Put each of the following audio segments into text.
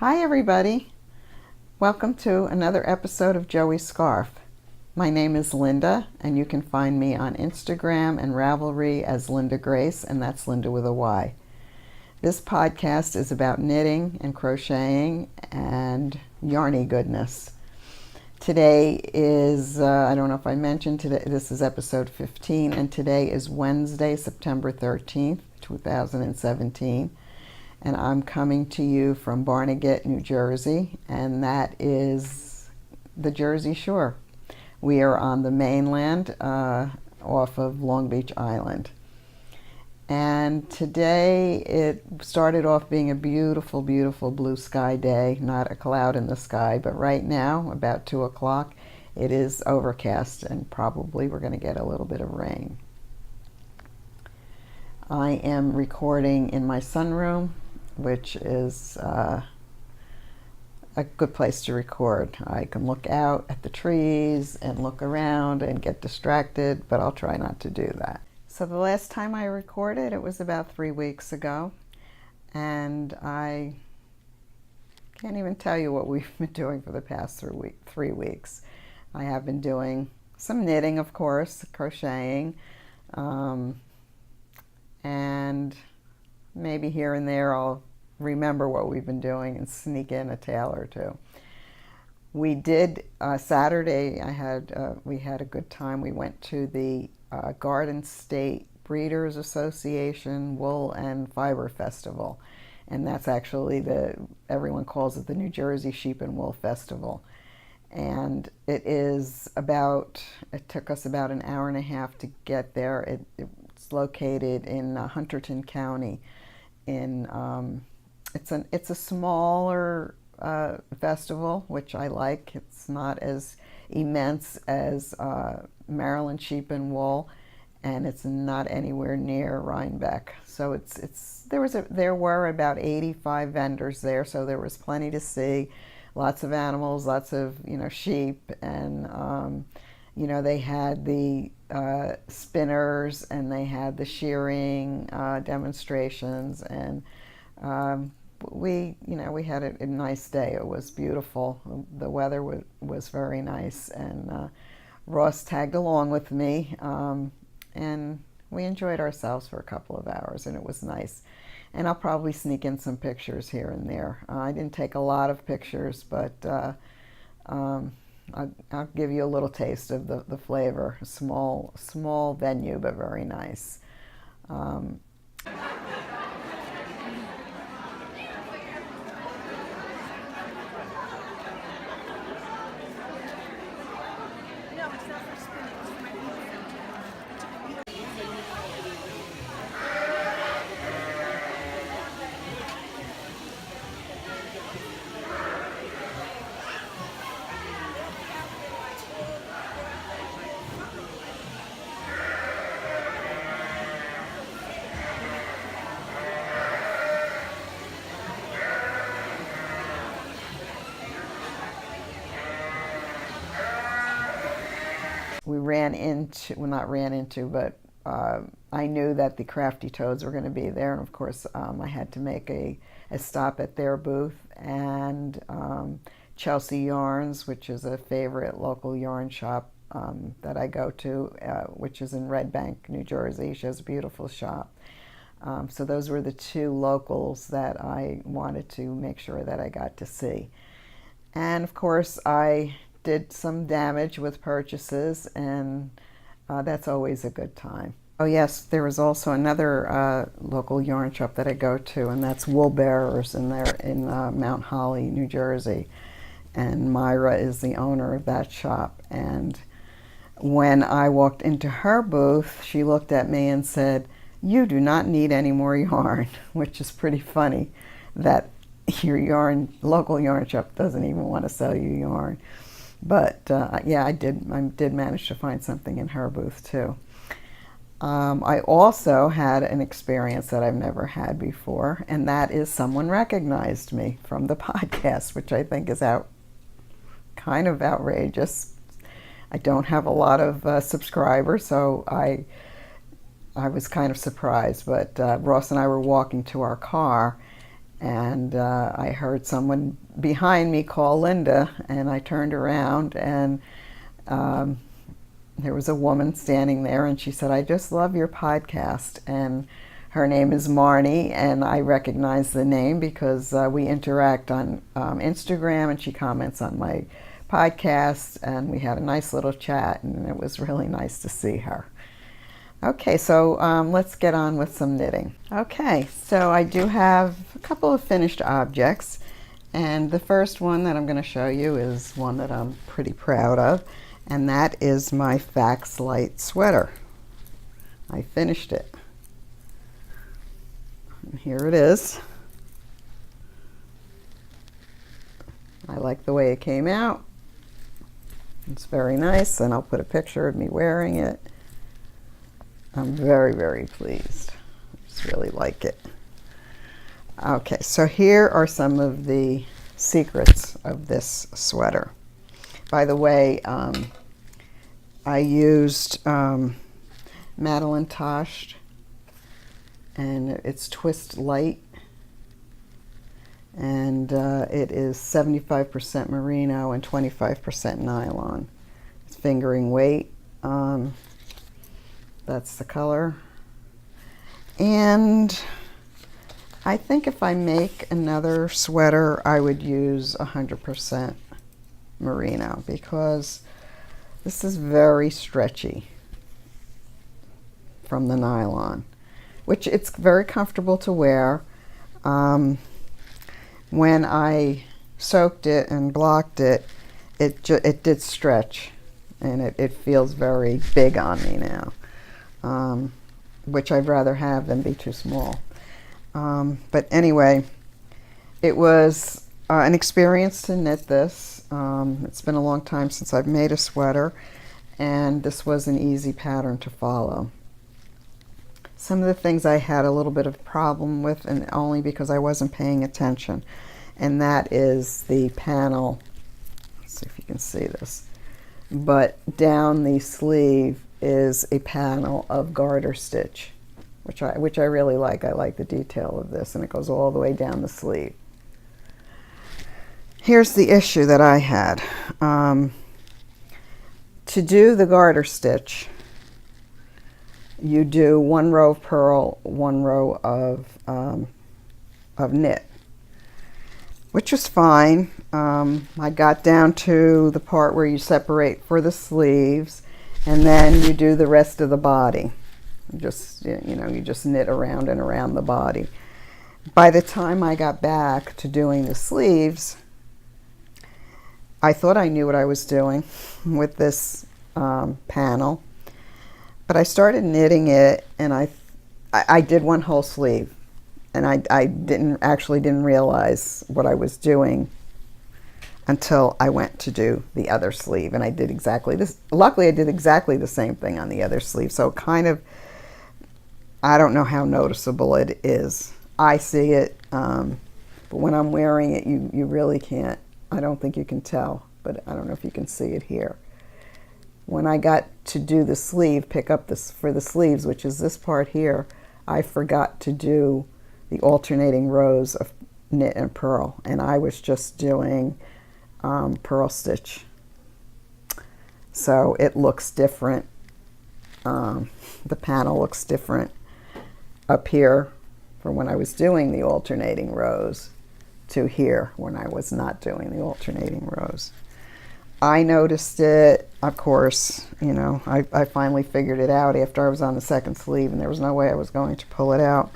Hi everybody, welcome to another episode of Joey's Scarf. My name is Linda and you can find me on Instagram and Ravelry as Linda Grace, and that's Linda with a Y. This podcast is about knitting and crocheting and yarny goodness. Today is, I don't know if I mentioned, today this is episode 15 and today is Wednesday, September 13th, 2017. And I'm coming to you from Barnegat, New Jersey, and that is the Jersey Shore. We are on the mainland off of Long Beach Island. And today it started off being a beautiful, beautiful blue sky day, not a cloud in the sky, but right now, about 2 o'clock, it is overcast and probably we're going to get a little bit of rain. I am recording in my sunroom, which is a good place to record. I can look out at the trees and look around and get distracted, but I'll try not to do that. So the last time I recorded, it was about 3 weeks ago, and I can't even tell you what we've been doing for the past 3 weeks. I have been doing some knitting, of course, crocheting, and maybe here and there I'll remember what we've been doing and sneak in a tale or two. We did Saturday. We had a good time. We went to the Garden State Breeders Association Wool and Fiber Festival, and that's actually everyone calls it the New Jersey Sheep and Wool Festival. And it took us about an hour and a half to get there. It's located in Hunterdon County. It's a smaller festival, which I like. It's not as immense as Maryland Sheep and Wool, and it's not anywhere near Rhinebeck. So there were about 85 vendors there, so there was plenty to see. Lots of animals, lots of sheep, and they had the spinners and they had the shearing demonstrations, and we had a nice day. It was beautiful. The weather was very nice, and Ross tagged along with me, and we enjoyed ourselves for a couple of hours, and it was nice. And I'll probably sneak in some pictures here and there. I didn't take a lot of pictures, but I'll give you a little taste of the flavor. Small venue, but very nice. We I knew that the Crafty Toads were going to be there, and of course I had to make a stop at their booth, and Chelsea Yarns, which is a favorite local yarn shop that I go to, which is in Red Bank, New Jersey. She has a beautiful shop. So those were the two locals that I wanted to make sure that I got to see. And of course I did some damage with purchases, and that's always a good time. Oh yes, there is also another local yarn shop that I go to, and that's Wool Bearers, and they're in Mount Holly, New Jersey. And Myra is the owner of that shop. And when I walked into her booth, she looked at me and said, "You do not need any more yarn," which is pretty funny that your local yarn shop doesn't even want to sell you yarn. But yeah, I did manage to find something in her booth too. I also had an experience that I've never had before, and that is someone recognized me from the podcast, which I think is kind of outrageous. I don't have a lot of subscribers, so I was kind of surprised. But Ross and I were walking to our car, and I heard someone behind me call Linda, and I turned around, and there was a woman standing there, and she said, "I just love your podcast." And her name is Marnie, and I recognize the name because we interact on Instagram, and she comments on my podcast, and we had a nice little chat, and it was really nice to see her. Okay, so let's get on with some knitting. Okay, so I do have a couple of finished objects, and the first one that I'm going to show you is one that I'm pretty proud of, and that is my Fax Light Sweater. I finished it. And here it is. I like the way it came out. It's very nice, and I'll put a picture of me wearing it. I'm very, very pleased. I just really like it. Okay, so here are some of the secrets of this sweater. By the way, I used Madeline Tosh, and it's Twist Light, and it is 75% merino and 25% nylon. It's fingering weight. That's the color. And I think if I make another sweater, I would use 100% merino because this is very stretchy from the nylon, which it's very comfortable to wear. When I soaked it and blocked it, it did stretch, and it feels very big on me now. Which I'd rather have than be too small. But anyway, it was an experience to knit this. It's been a long time since I've made a sweater, and this was an easy pattern to follow. Some of the things I had a little bit of problem with, and only because I wasn't paying attention, and that is the panel. Let's see if you can see this. But down the sleeve is a panel of garter stitch, which I really like. I like the detail of this, and it goes all the way down the sleeve. Here's the issue that I had. To do the garter stitch, you do one row of purl, one row of knit, which was fine. I got down to the part where you separate for the sleeves, and then you do the rest of the body. Just, you just knit around and around the body. By the time I got back to doing the sleeves, I thought I knew what I was doing with this panel, but I started knitting it, and I did one whole sleeve, and I didn't realize what I was doing until I went to do the other sleeve, and I did exactly this. Luckily, I did exactly the same thing on the other sleeve, so kind of, I don't know how noticeable it is. I see it, but when I'm wearing it, you really can't. I don't think you can tell, but I don't know if you can see it here. When I got to do the sleeve, pick up this for the sleeves, which is this part here, I forgot to do the alternating rows of knit and purl, and I was just doing purl stitch. So it looks different. The panel looks different up here from when I was doing the alternating rows to here when I was not doing the alternating rows. I noticed it, of course. I finally figured it out after I was on the second sleeve, and there was no way I was going to pull it out.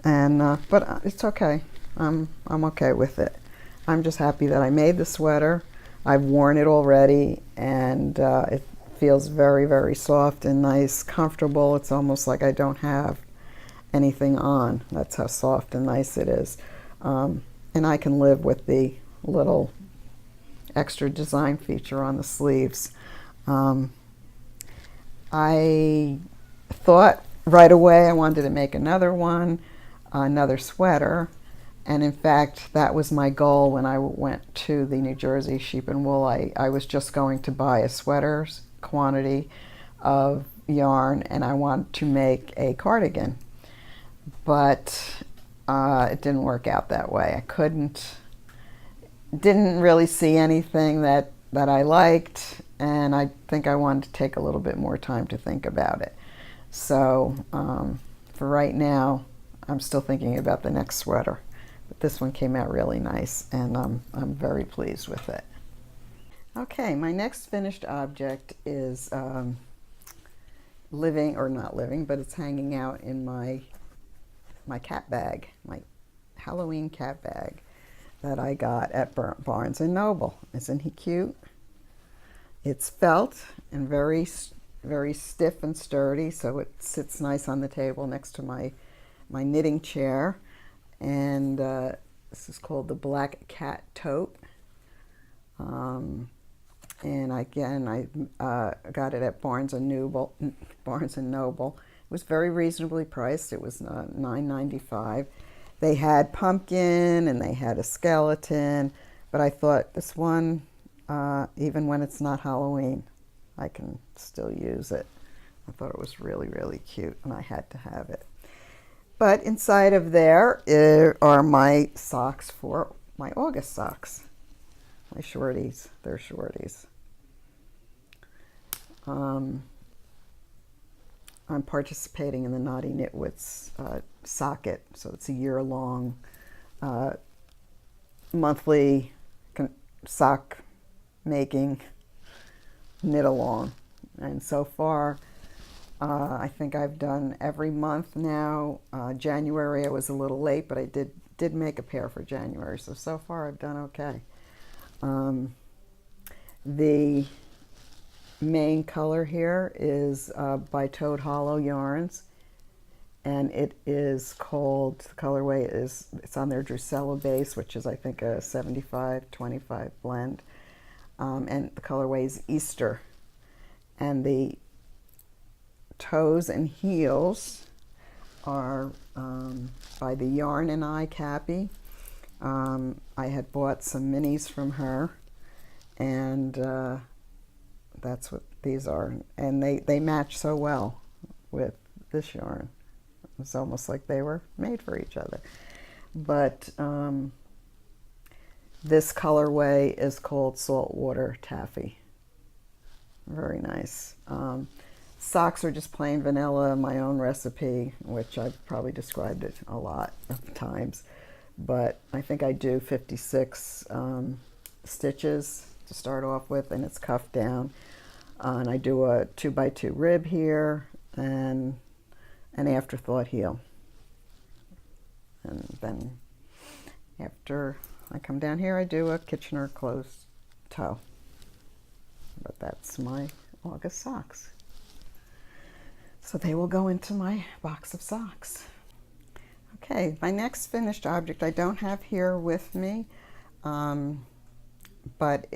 And but it's okay. I'm okay with it. I'm just happy that I made the sweater. I've worn it already, and it feels very, very soft and nice, comfortable. It's almost like I don't have anything on. That's how soft and nice it is. And I can live with the little extra design feature on the sleeves. I thought right away I wanted to make another one, another sweater. And in fact, that was my goal when I went to the New Jersey Sheep and Wool. I was just going to buy a sweater's quantity of yarn, and I wanted to make a cardigan. But it didn't work out that way. Didn't really see anything that I liked, and I think I wanted to take a little bit more time to think about it. So for right now, I'm still thinking about the next sweater. But this one came out really nice, and I'm very pleased with it. Okay, my next finished object is living, or not living, but it's hanging out in my cat bag, my Halloween cat bag that I got at Barnes & Noble. Isn't he cute? It's felt and very stiff and sturdy, so it sits nice on the table next to my knitting chair. And this is called the Black Cat Tote. And again, I got it at Barnes & Noble. It was very reasonably priced. It was $9.95. They had pumpkin and they had a skeleton, but I thought this one, even when it's not Halloween, I can still use it. I thought it was really, really cute, and I had to have it. But inside of there are my socks for my August socks. My shorties. They're shorties. I'm participating in the Naughty Knitwits socket, so it's a year-long monthly sock making knit-along. And so far, I think I've done every month now. January I was a little late, but I did make a pair for January, so far I've done okay. The main color here is by Toad Hollow Yarns, and it is called, the colorway is, it's on their Drusilla base, which is I think a 75-25 blend, and the colorway is Easter. And the toes and heels are by the Yarn and I Cappy. I had bought some minis from her, and that's what these are. And they match so well with this yarn. It's almost like they were made for each other. But this colorway is called Saltwater Taffy. Very nice. Socks are just plain vanilla, my own recipe, which I've probably described it a lot of times. But I think I do 56 stitches to start off with, and it's cuffed down. And I do a 2x2 rib here and an afterthought heel. And then after I come down here, I do a Kitchener closed toe. But that's my August socks. So they will go into my box of socks. Okay, my next finished object I don't have here with me, but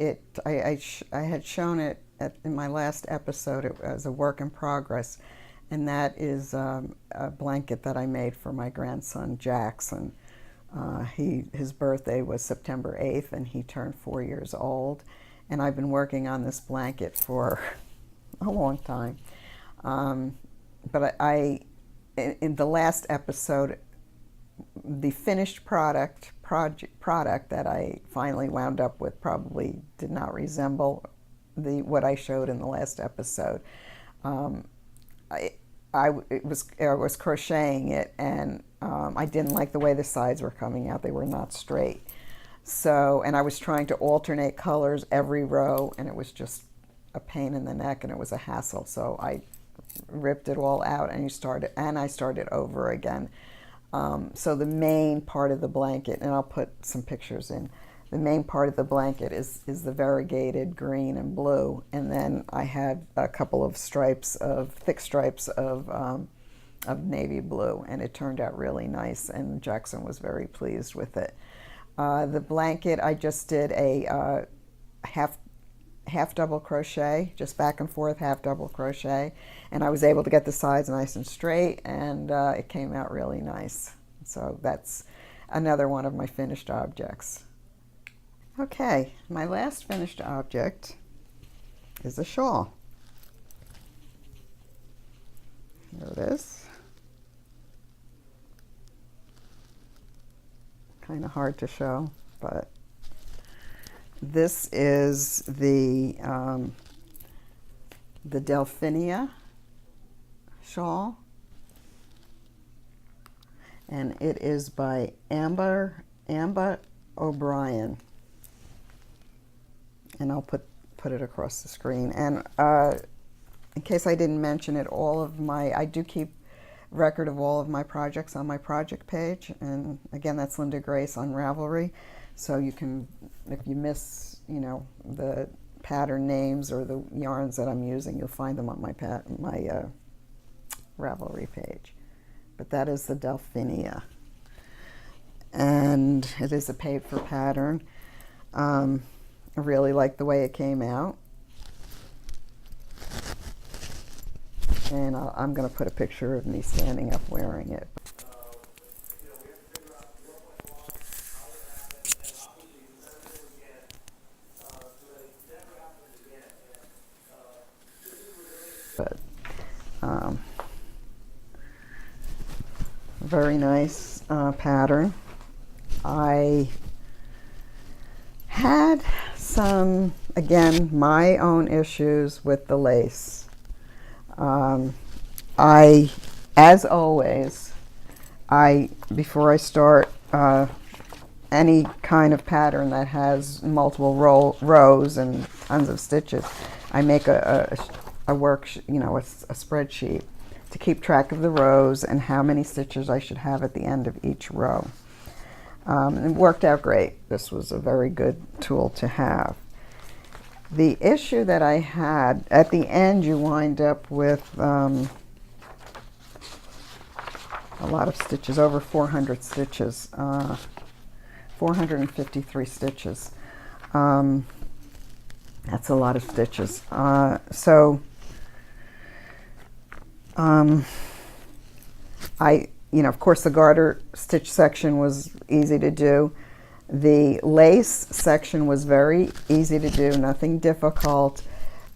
I had shown it in my last episode as a work in progress, and that is a blanket that I made for my grandson Jackson. His birthday was September 8th, and he turned 4 years old, and I've been working on this blanket for a long time. But in the last episode, the finished project that I finally wound up with probably did not resemble what I showed in the last episode. I was crocheting it, and I didn't like the way the sides were coming out. They were not straight. So, and I was trying to alternate colors every row, and it was just a pain in the neck, and it was a hassle. So I ripped it all out, and I started over again. So the main part of the blanket, and I'll put some pictures in, the main part of the blanket is the variegated green and blue, and then I had a couple of thick stripes of navy blue, and it turned out really nice, and Jackson was very pleased with it. The blanket, I just did a half double crochet, just back and forth half double crochet, and I was able to get the sides nice and straight, and it came out really nice. So that's another one of my finished objects. Okay, my last finished object is a shawl. Here it is. hard to show, but this is the Delphinia shawl, and it is by Amber O'Brien, and I'll put it across the screen. And in case I didn't mention it, I do keep record of all of my projects on my project page, and again, that's Linda Grace on Ravelry, so you can, if you miss, you know, the pattern names or the yarns that I'm using, you'll find them on my Ravelry page. But that is the Delphinia, and it is a paid for pattern. I really like the way it came out, and I'm going to put a picture of me standing up wearing it. But very nice pattern. I had some, again, my own issues with the lace. As always, before I start any kind of pattern that has multiple rows and tons of stitches, I make a spreadsheet to keep track of the rows and how many stitches I should have at the end of each row. It worked out great. This was a very good tool to have. The issue that I had, at the end you wind up with a lot of stitches, over 400 stitches, 453 stitches. That's a lot of stitches. Of course, the garter stitch section was easy to do. The lace section was very easy to do, nothing difficult,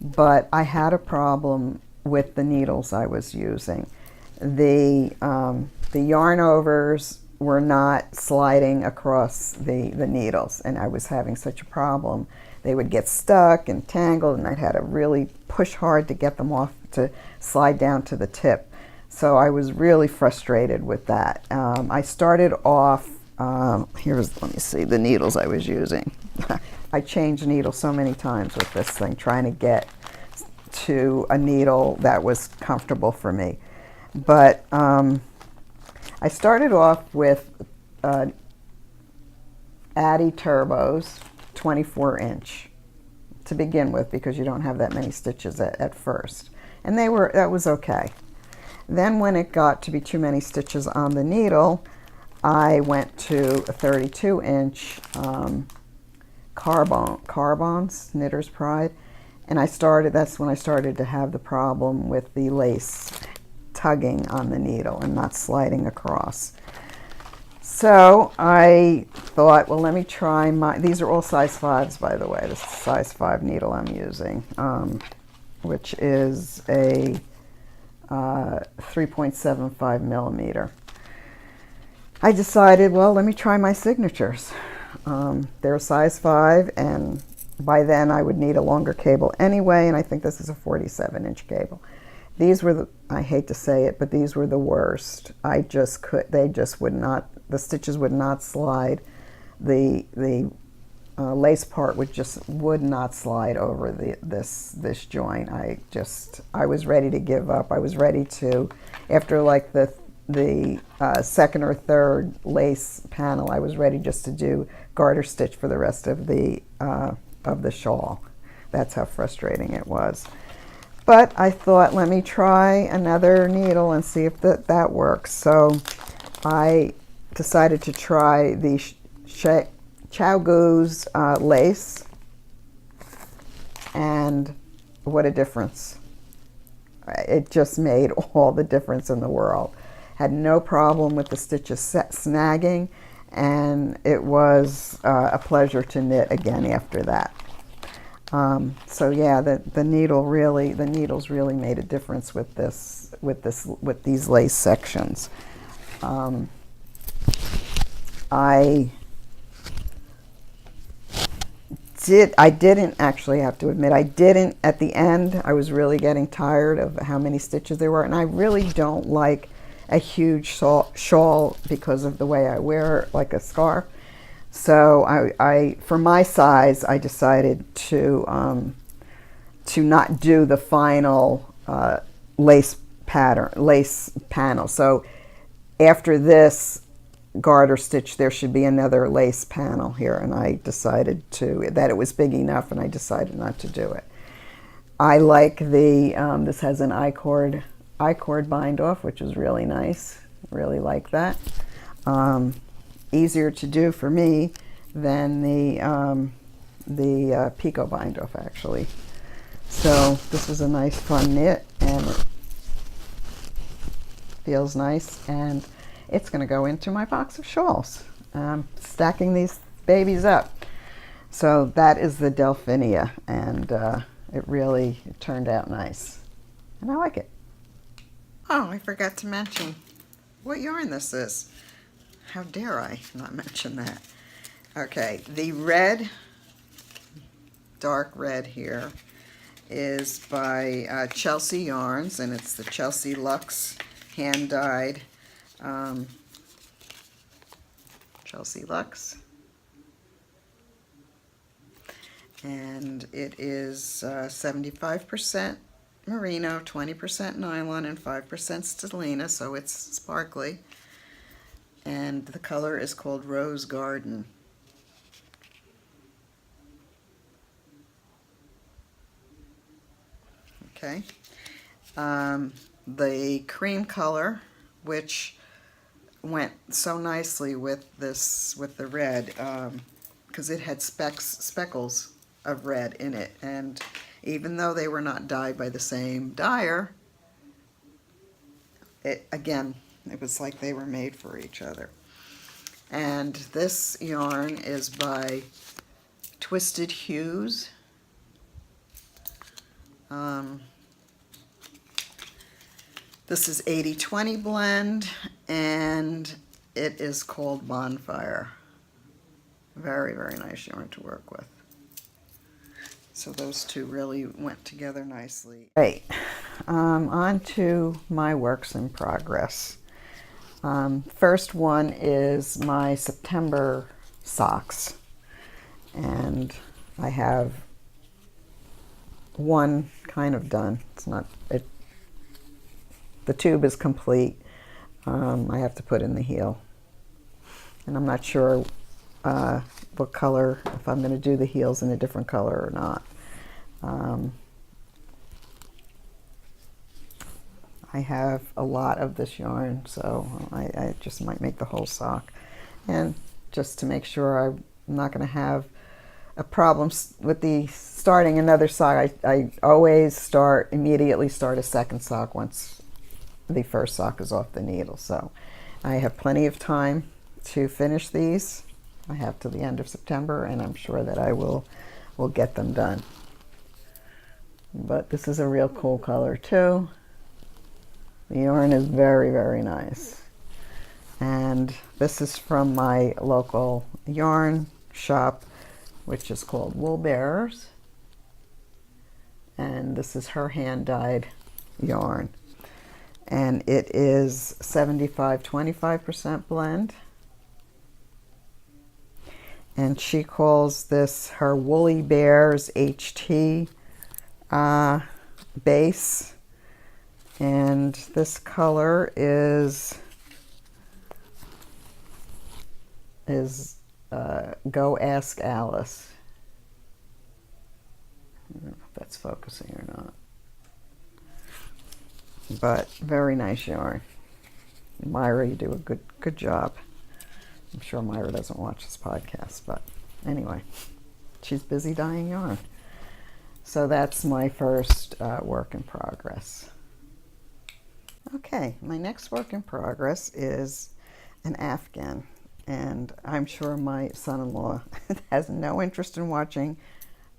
but I had a problem with the needles I was using. The yarn overs were not sliding across the needles, and I was having such a problem. They would get stuck and tangled, and I'd had to really push hard to get them off to slide down to the tip. So I was really frustrated with that. I started off, let me see, the needles I was using. I changed needles so many times with this thing, trying to get to a needle that was comfortable for me. But I started off with Addy Turbos, 24-inch to begin with, because you don't have that many stitches at first. And that was okay. Then when it got to be too many stitches on the needle, I went to a 32-inch Carbons, Knitter's Pride, and that's when I started to have the problem with the lace tugging on the needle and not sliding across. So I thought, well, let me try these are all size 5s, by the way. This is a size 5 needle I'm using, which is a 3.75 millimeter. I decided, well, let me try my signatures. They're a size 5, and by then I would need a longer cable anyway, and I think this is a 47-inch cable. These were I hate to say it, but these were the worst. The stitches would not slide. The lace part would not slide over this joint. I was ready to give up. I was ready to, after like the second or third lace panel, I was ready just to do garter stitch for the rest of the shawl. That's how frustrating it was. But I thought, let me try another needle and see if that works. So I decided to try the Chowgoose lace, and what a difference. It just made all the difference in the world. Had no problem with the stitches snagging, and it was a pleasure to knit again after that. So yeah, the needles really made a difference with these lace sections. I I didn't actually, have to admit, I didn't at the end. I was really getting tired of how many stitches there were, and I really don't like a huge shawl because of the way I wear it, like a scarf. So I for my size, I decided to not do the final lace panel. So after this garter stitch, there should be another lace panel here, and I decided that it was big enough, and I decided not to do it. I like this has an I-cord bind off, which is really nice. Really like that. Easier to do for me than the Pico bind off, actually. So this is a nice fun knit, and it feels nice, and it's going to go into my box of shawls. Stacking these babies up. So that is the Delphinia, and it turned out nice, and I like it. Oh, I forgot to mention what yarn this is. How dare I not mention that? Okay, the red, dark red here, is by Chelsea Yarns, and it's the Chelsea Luxe hand-dyed Chelsea Luxe. And it is 75% merino, 20% nylon, and 5% stellina, so it's sparkly. And the color is called Rose Garden. Okay. The cream color, which went so nicely with the red, because it had speckles of red in it, and even though they were not dyed by the same dyer, it was like they were made for each other. And this yarn is by Twisted Hues. This is 80-20 blend, and it is called Bonfire. Very, very nice yarn to work with. So those two really went together nicely. Right, on to my works in progress. First one is my September socks, and I have one kind of done. The tube is complete. I have to put in the heel, and I'm not sure what color, if I'm going to do the heels in a different color or not. I have a lot of this yarn, so I just might make the whole sock. And just to make sure I'm not going to have a problem with starting another sock, I always immediately start a second sock once the first sock is off the needle. So I have plenty of time to finish these. I have till the end of September, and I'm sure that I will get them done. But this is a real cool color too. The yarn is very, very nice. And this is from my local yarn shop, which is called Wool Bearers. And this is her hand-dyed yarn. And it is 75-25% blend. And she calls this her Woolly Bears HT base. And this color is Go Ask Alice. I don't know if that's focusing or not. But very nice yarn. Myra, you do a good job. I'm sure Myra doesn't watch this podcast, but anyway, she's busy dyeing yarn. So that's my first work in progress. Okay, my next work in progress is an Afghan, and I'm sure my son-in-law has no interest in watching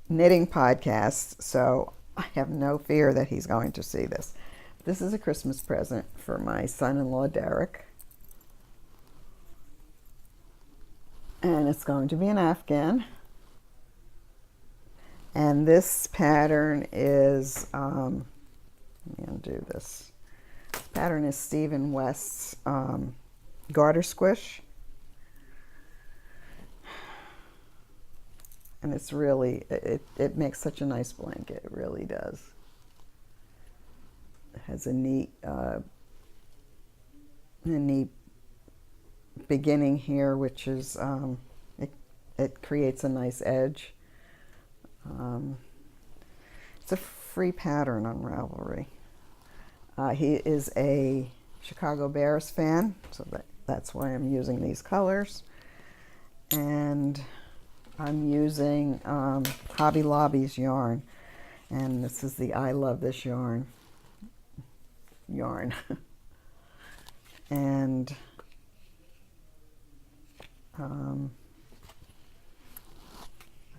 knitting podcasts, so I have no fear that he's going to see this. This is a Christmas present for my son-in-law, Derek. And it's going to be an Afghan. And this pattern is, let me undo this. This pattern is Stephen West's Garter Squish. And it's really, it makes such a nice blanket, it really does. It has a neat beginning here, which is, it creates a nice edge. It's a free pattern on Ravelry. He is a Chicago Bears fan, so that's why I'm using these colors. And I'm using Hobby Lobby's yarn, and this is the I Love This yarn. And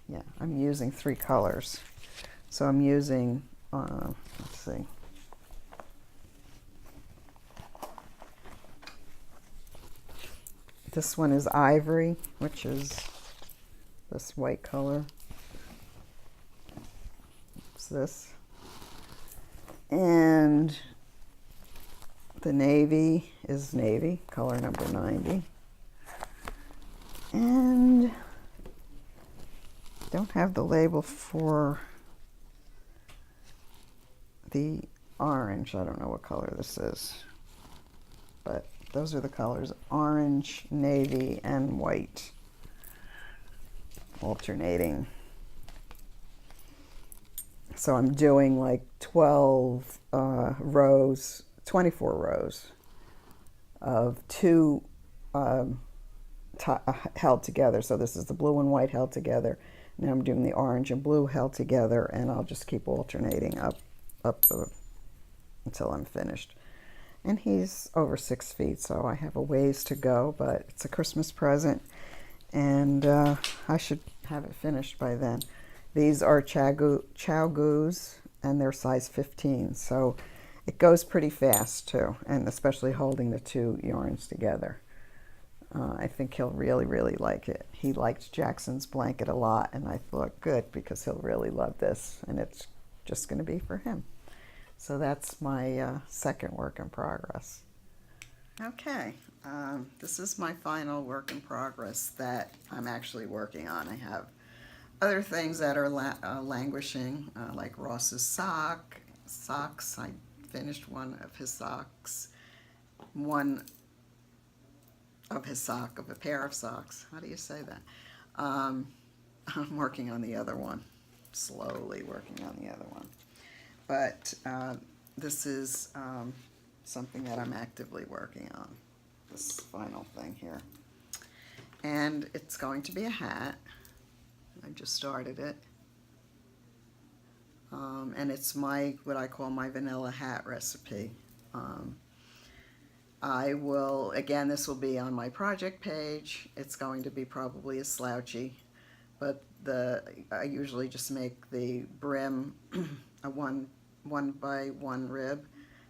yeah, I'm using 3 colors. So I'm using, let's see. This one is Ivory, which is this white color. It's this. And the navy is navy, color number 90. And don't have the label for the orange. I don't know what color this is, but those are the colors: orange, navy, and white, alternating. So I'm doing like 12 rows, 24 rows of 2 held together. So this is the blue and white held together. Now I'm doing the orange and blue held together, and I'll just keep alternating up until I'm finished. And he's over 6 feet, so I have a ways to go, but it's a Christmas present, and I should have it finished by then. These are Chow-Goos, and they're size 15, so it goes pretty fast too, and especially holding the 2 yarns together. I think he'll really, really like it. He liked Jackson's blanket a lot, and I thought, good, because he'll really love this, and it's just going to be for him. So that's my second work in progress. Okay, this is my final work in progress that I'm actually working on. I have other things that are languishing, like Ross's socks. I finished one of his socks. Of a pair of socks. How do you say that? I'm working on the other one, slowly working on the other one. But this is something that I'm actively working on, this final thing here. And it's going to be a hat. I just started it. And it's what I call my vanilla hat recipe. I will, again, this will be on my project page. It's going to be probably a slouchy, but I usually just make the brim a 1 by 1 rib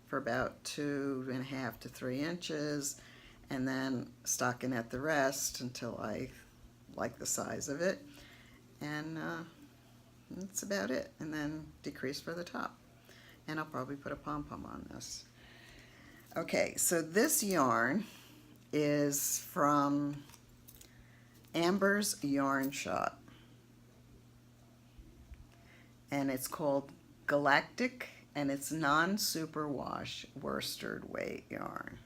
for about 2.5 to 3 inches, and then stockinette the rest until I like the size of it, and that's about it. And then decrease for the top, and I'll probably put a pom-pom on this. Okay, so this yarn is from Amber's Yarn Shop, and it's called Galactic, and it's non-superwash worsted weight yarn.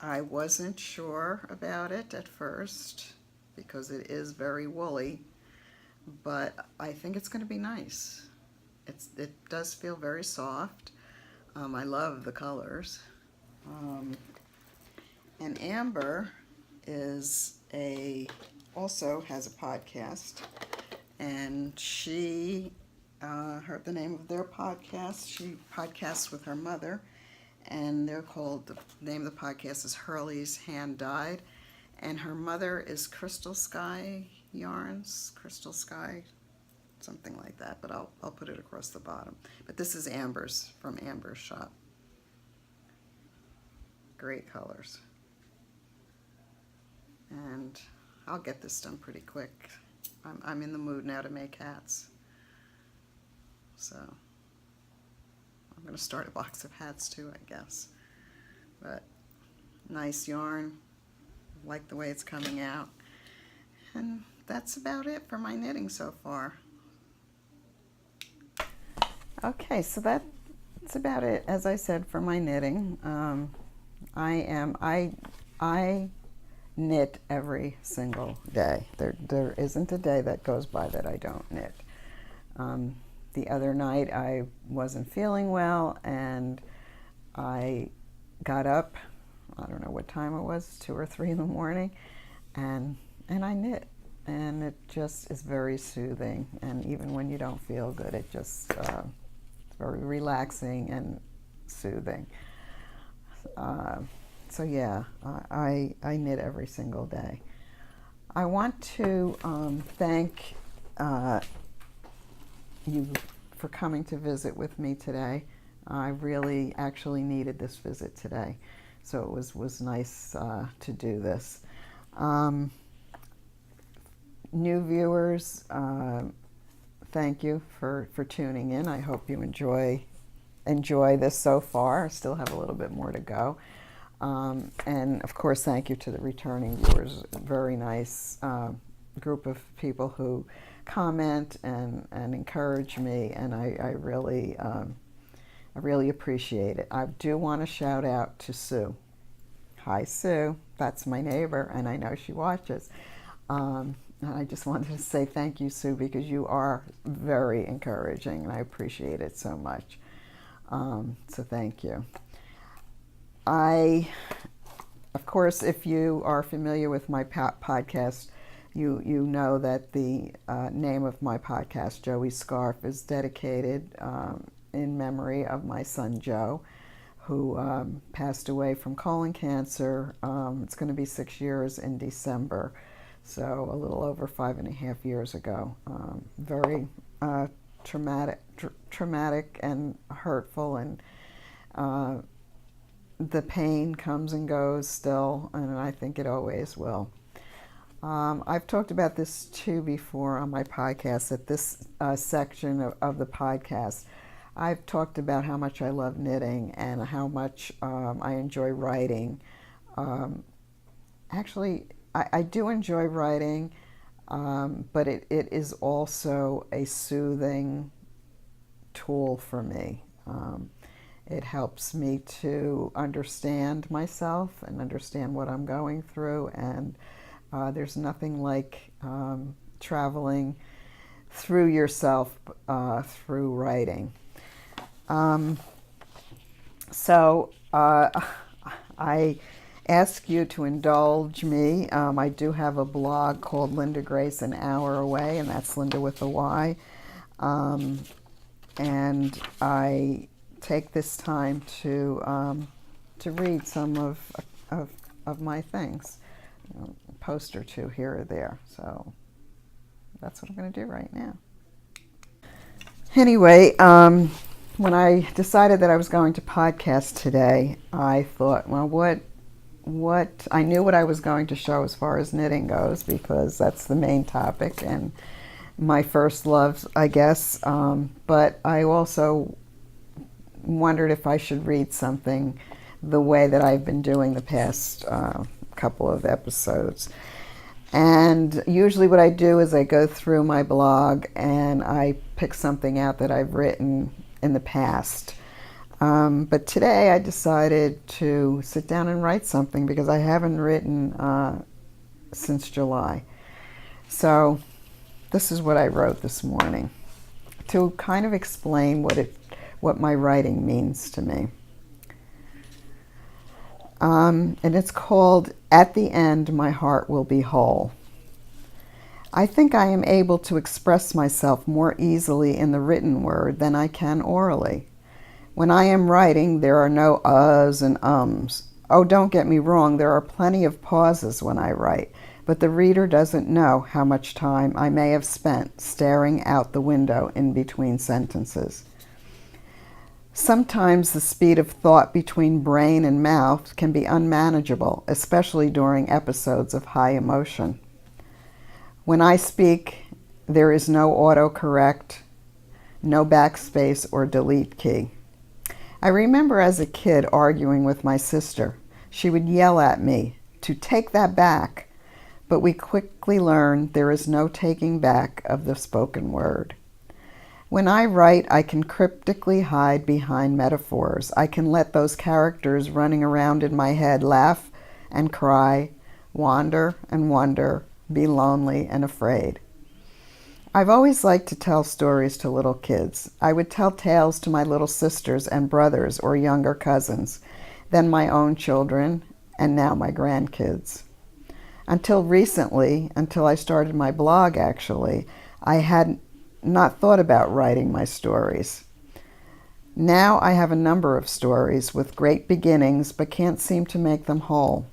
I wasn't sure about it at first because it is very woolly, but I think it's going to be nice. It does feel very soft. I love the colors. And Amber also has a podcast, and the name of their podcast, she podcasts with her mother, and the name of the podcast is Hurley's Hand Dyed, and her mother is Crystal Sky Yarns, Crystal Sky, something like that, but I'll put it across the bottom. But this is Amber's, from Amber's shop. Great colors. And I'll get this done pretty quick. I'm in the mood now to make hats. So I'm going to start a box of hats too, I guess. But nice yarn. Like the way it's coming out. And that's about it for my knitting so far. Okay, so that's about it, as I said, for my knitting. I knit every single day. There isn't a day that goes by that I don't knit. The other night I wasn't feeling well, and I got up, I don't know what time it was, 2 or 3 in the morning, and I knit. And it just is very soothing. And even when you don't feel good, it just it's very relaxing and soothing. So yeah, I knit every single day. I want to thank you for coming to visit with me today. I really actually needed this visit today, so it was nice to do this. New viewers, thank you for tuning in. I hope you enjoy this so far. I still have a little bit more to go. And of course, thank you to the returning viewers. Very nice group of people who comment and encourage me, and I really appreciate it. I do want to shout out to Sue. Hi, Sue. That's my neighbor, and I know she watches. I just wanted to say thank you, Sue, because you are very encouraging, and I appreciate it so much. So thank you. Of course, if you are familiar with my podcast, you know that the name of my podcast, Joey's Scarf, is dedicated in memory of my son, Joe, who passed away from colon cancer. It's going to be 6 years in December. So a little over 5.5 years ago. Very traumatic and hurtful, and the pain comes and goes still, and I think it always will. I've talked about this too before on my podcast, at this section of the podcast. I've talked about how much I love knitting and how much I enjoy writing. Actually, I do enjoy writing, but it is also a soothing tool for me. It helps me to understand myself and understand what I'm going through, and there's nothing like traveling through yourself through writing. So I ask you to indulge me. I do have a blog called Linda Grace An Hour Away, and that's Linda with a Y. And I take this time to read some of my things, a post or two here or there. So that's what I'm going to do right now. Anyway, when I decided that I was going to podcast today, I thought, well, what I knew what I was going to show as far as knitting goes, because that's the main topic and my first love, I guess. But I also wondered if I should read something the way that I've been doing the past couple of episodes. And usually what I do is I go through my blog and I pick something out that I've written in the past. But today I decided to sit down and write something because I haven't written since July. So this is what I wrote this morning to kind of explain what my writing means to me. And it's called At the End, My Heart Will Be Whole. I think I am able to express myself more easily in the written word than I can orally. When I am writing, there are no uhs and ums. Oh, don't get me wrong, there are plenty of pauses when I write, but the reader doesn't know how much time I may have spent staring out the window in between sentences. Sometimes the speed of thought between brain and mouth can be unmanageable, especially during episodes of high emotion. When I speak, there is no autocorrect, no backspace or delete key. I remember as a kid arguing with my sister. She would yell at me to take that back, but we quickly learned there is no taking back of the spoken word. When I write, I can cryptically hide behind metaphors. I can let those characters running around in my head laugh and cry, wander and wonder, be lonely and afraid. I've always liked to tell stories to little kids. I would tell tales to my little sisters and brothers or younger cousins, then my own children, and now my grandkids. Until recently, until I started my blog actually, I had not thought about writing my stories. Now I have a number of stories with great beginnings but can't seem to make them whole.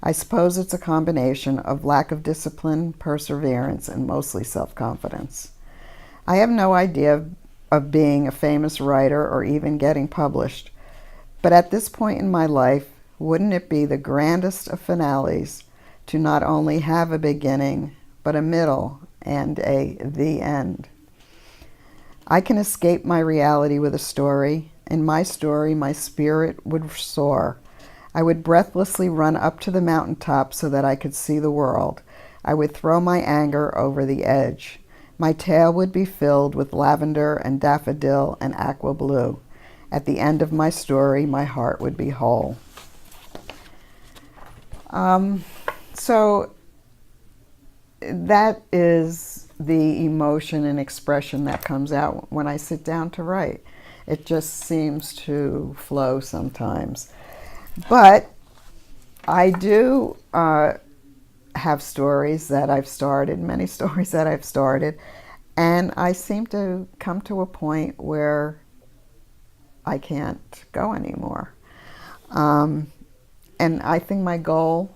I suppose it's a combination of lack of discipline, perseverance, and mostly self-confidence. I have no idea of being a famous writer or even getting published, but at this point in my life, wouldn't it be the grandest of finales to not only have a beginning, but a middle and the end? I can escape my reality with a story. In my story, my spirit would soar. I would breathlessly run up to the mountaintop so that I could see the world. I would throw my anger over the edge. My tale would be filled with lavender and daffodil and aqua blue. At the end of my story, my heart would be whole. So that is the emotion and expression that comes out when I sit down to write. It just seems to flow sometimes. But I do have stories that I've started, many stories that I've started, and I seem to come to a point where I can't go anymore. And I think my goal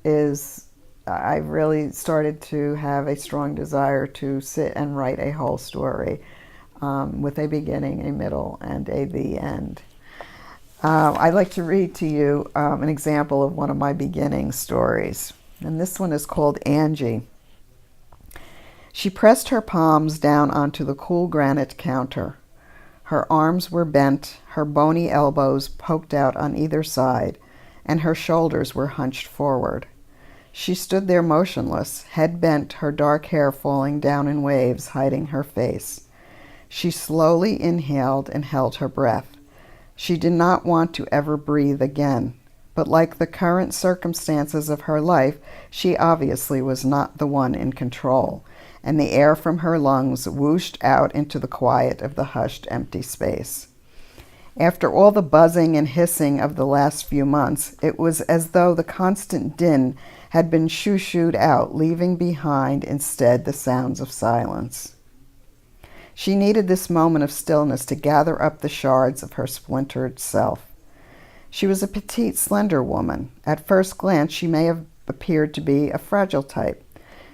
is, I've really started to have a strong desire to sit and write a whole story with a beginning, a middle, and the end. I'd like to read to you an example of one of my beginning stories. And this one is called Angie. She pressed her palms down onto the cool granite counter. Her arms were bent, her bony elbows poked out on either side, and her shoulders were hunched forward. She stood there motionless, head bent, her dark hair falling down in waves, hiding her face. She slowly inhaled and held her breath. She did not want to ever breathe again, but like the current circumstances of her life, she obviously was not the one in control, and the air from her lungs whooshed out into the quiet of the hushed, empty space. After all the buzzing and hissing of the last few months, it was as though the constant din had been shoo-shooed out, leaving behind instead the sounds of silence. She needed this moment of stillness to gather up the shards of her splintered self. She was a petite, slender woman. At first glance, she may have appeared to be a fragile type.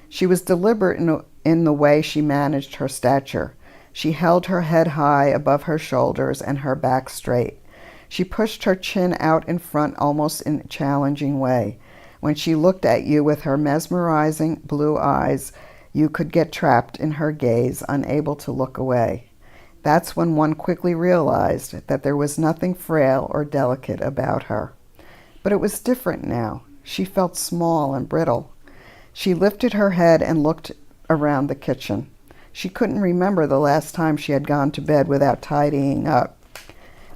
She was deliberate in the way she managed her stature. She held her head high above her shoulders and her back straight. She pushed her chin out in front almost in a challenging way. When she looked at you with her mesmerizing blue eyes, you could get trapped in her gaze, unable to look away. That's when one quickly realized that there was nothing frail or delicate about her. But it was different now. She felt small and brittle. She lifted her head and looked around the kitchen. She couldn't remember the last time she had gone to bed without tidying up.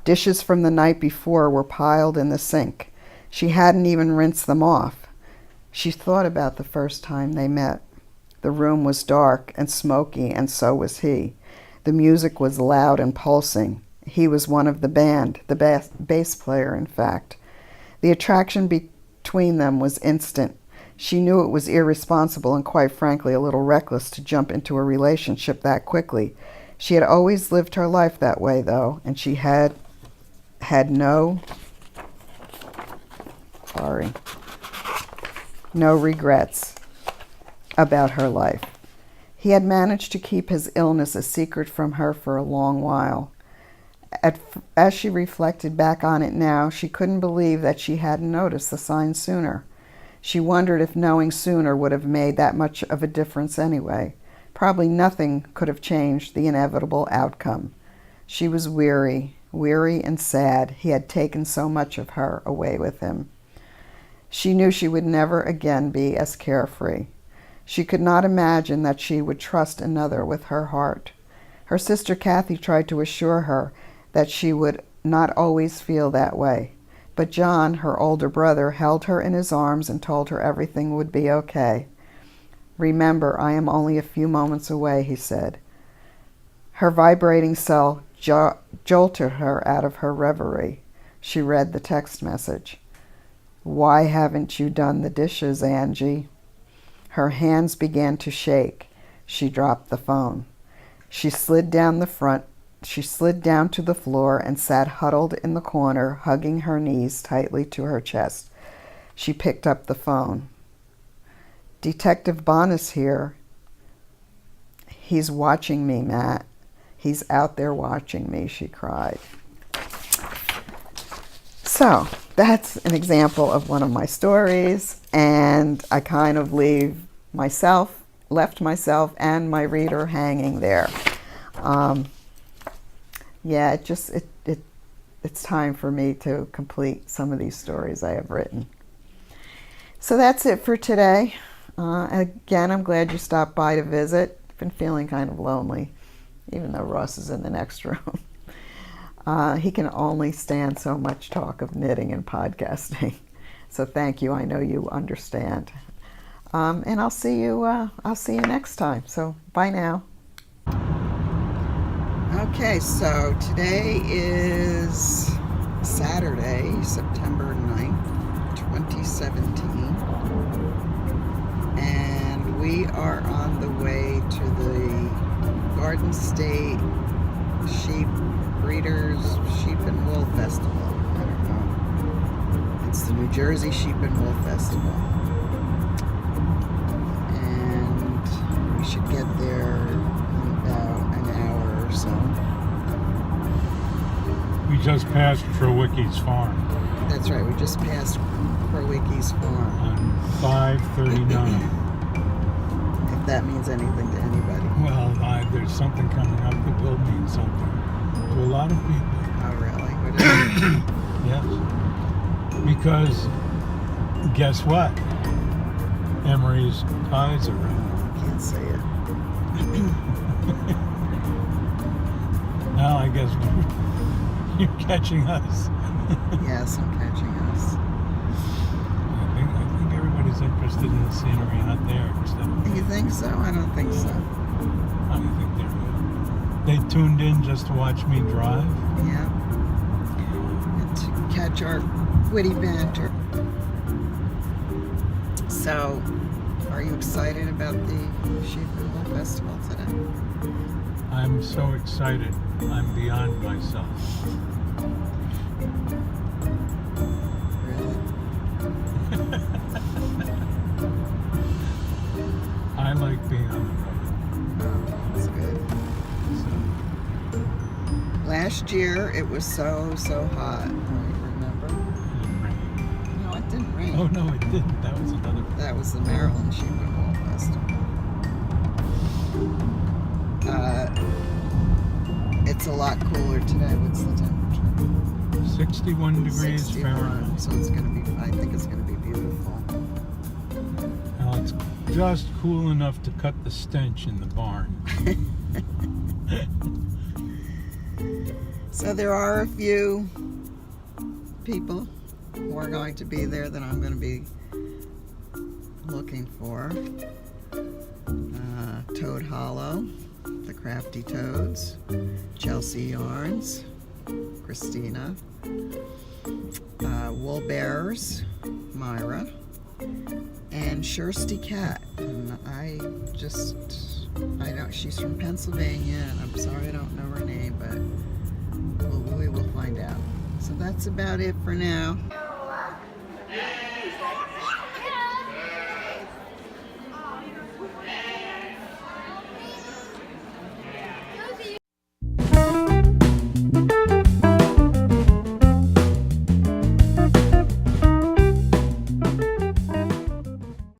Dishes from the night before were piled in the sink. She hadn't even rinsed them off. She thought about the first time they met. The room was dark and smoky, and so was he. The music was loud and pulsing. He was one of the band, the bass player, in fact. The attraction between them was instant. She knew it was irresponsible and, quite frankly, a little reckless to jump into a relationship that quickly. She had always lived her life that way, though, and she had no regrets about her life. He had managed to keep his illness a secret from her for a long while. As she reflected back on it now, she couldn't believe that she hadn't noticed the signs sooner. She wondered if knowing sooner would have made that much of a difference anyway. Probably nothing could have changed the inevitable outcome. She was weary and sad. He had taken so much of her away with him. She knew she would never again be as carefree. She could not imagine that she would trust another with her heart. Her sister Kathy tried to assure her that she would not always feel that way. But John, her older brother, held her in his arms and told her everything would be okay. "Remember, I am only a few moments away," he said. Her vibrating cell jolted her out of her reverie. She read the text message. "Why haven't you done the dishes, Angie?" Her hands began to shake. She dropped the phone. She slid down to the floor and sat huddled in the corner, hugging her knees tightly to her chest. She picked up the phone. "Detective Bonas here. He's watching me, Matt. He's out there watching me," she cried. So that's an example of one of my stories, and I kind of left myself and my reader hanging there. Yeah, it's time for me to complete some of these stories I have written. So that's it for today. Again, I'm glad you stopped by to visit. I've been feeling kind of lonely, even though Ross is in the next room. He can only stand so much talk of knitting and podcasting. So thank you. I know you understand. And I'll see you next time. So bye now. Okay, so today is Saturday, September 9th, 2017. And we are on the way to the Garden State Sheep and Wool Festival. I don't know. It's the New Jersey Sheep and Wool Festival. And we should get there in about an hour or so. We just passed Crowicki's farm. That's right, we just passed Crowicki's farm. On 539. If that means anything to anybody. Well, there's something coming up that will mean something to a lot of people. Oh, really? What is it? Yes. Because, guess what? Emery's eyes are red. Can't say it. Now I guess you're catching us. Yes, I'm catching us. I think everybody's interested in the scenery out there instead of... You think so? I don't think so. I don't think they tuned in just to watch me drive. Yeah. And to catch our witty banter. So, are you excited about the Sheep and Wool Festival today? I'm so excited. I'm beyond myself. Really? I like being on the road. Oh, that's good. So, Last year, it was so hot. Remember? it didn't rain. No, it didn't rain. Oh, no, it didn't. That was another... That was the Maryland Sheep and Wool Festival. It's a lot cooler today. What's the temperature? 61 degrees 61. Fahrenheit. So it's going to be, I think it's going to be beautiful. Now it's just cool enough to cut the stench in the barn. So there are a few people who are going to be there that I'm going to be looking for. Toad Hollow, the Crafty Toads, Chelsea Yarns, Christina, Wool Bearers, Myra, and Shirsty Cat. And I know she's from Pennsylvania, and I'm sorry I don't know her name, but we will find out. So that's about it for now.